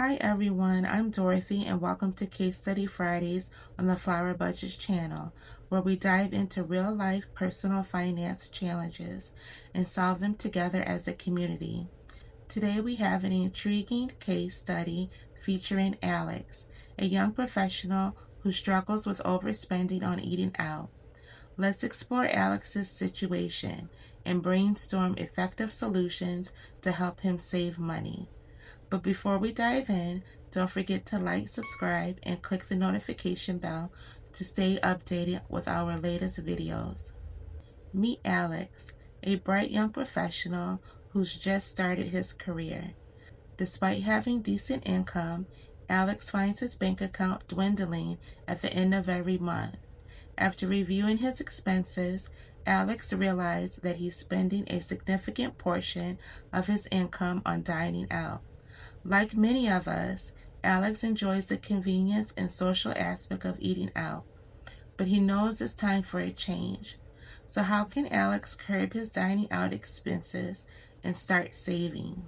Hi everyone, I'm Dorothy and welcome to Case Study Fridays on the Flower Budgets channel, where we dive into real-life personal finance challenges and solve them together as a community. Today we have an intriguing case study featuring Alex, a young professional who struggles with overspending on eating out. Let's explore Alex's situation and brainstorm effective solutions to help him save money. But before we dive in, don't forget to like, subscribe, and click the notification bell to stay updated with our latest videos. Meet Alex, a bright young professional who's just started his career. Despite having decent income, Alex finds his bank account dwindling at the end of every month. After reviewing his expenses, Alex realized that he's spending a significant portion of his income on dining out. Like many of us, Alex enjoys the convenience and social aspect of eating out, but he knows it's time for a change. So how can Alex curb his dining out expenses and start saving?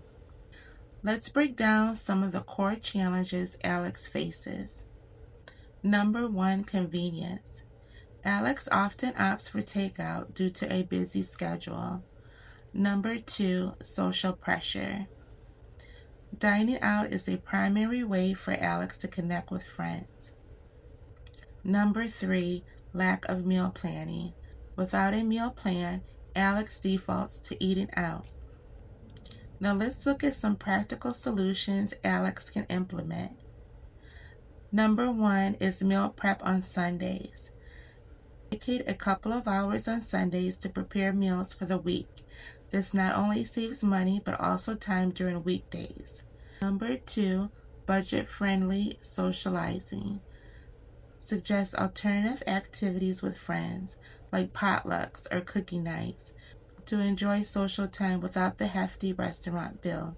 Let's break down some of the core challenges Alex faces. Number 1, convenience. Alex often opts for takeout due to a busy schedule. Number 2, social pressure. Dining out is a primary way for Alex to connect with friends. Number 3, lack of meal planning. Without a meal plan, Alex defaults to eating out. Now let's look at some practical solutions Alex can implement. Number 1 is meal prep on Sundays. Dedicate a couple of hours on Sundays to prepare meals for the week. This not only saves money, but also time during weekdays. Number 2, budget-friendly socializing. Suggest alternative activities with friends, like potlucks or cookie nights, to enjoy social time without the hefty restaurant bill.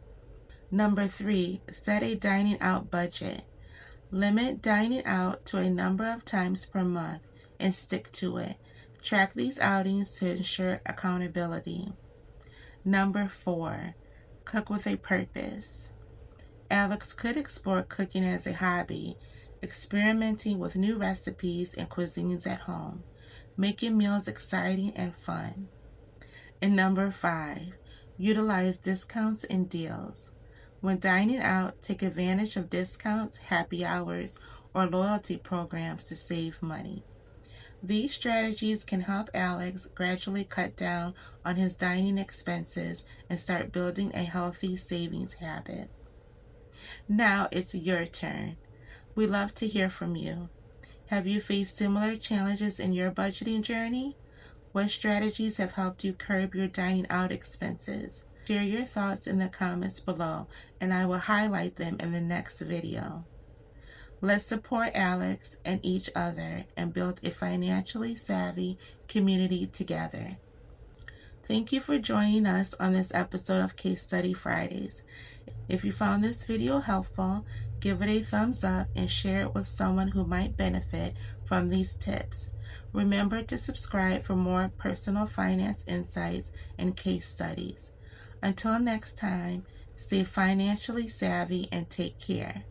Number 3, set a dining out budget. Limit dining out to a number of times per month and stick to it. Track these outings to ensure accountability. Number 4, cook with a purpose. Alex could explore cooking as a hobby, experimenting with new recipes and cuisines at home, making meals exciting and fun. And number 5, utilize discounts and deals. When dining out, take advantage of discounts, happy hours, or loyalty programs to save money. These strategies can help Alex gradually cut down on his dining expenses and start building a healthy savings habit. Now it's your turn. We love to hear from you. Have you faced similar challenges in your budgeting journey? What strategies have helped you curb your dining out expenses? Share your thoughts in the comments below, and I will highlight them in the next video. Let's support Alex and each other and build a financially savvy community together. Thank you for joining us on this episode of Case Study Fridays. If you found this video helpful, give it a thumbs up and share it with someone who might benefit from these tips. Remember to subscribe for more personal finance insights and case studies. Until next time, stay financially savvy and take care.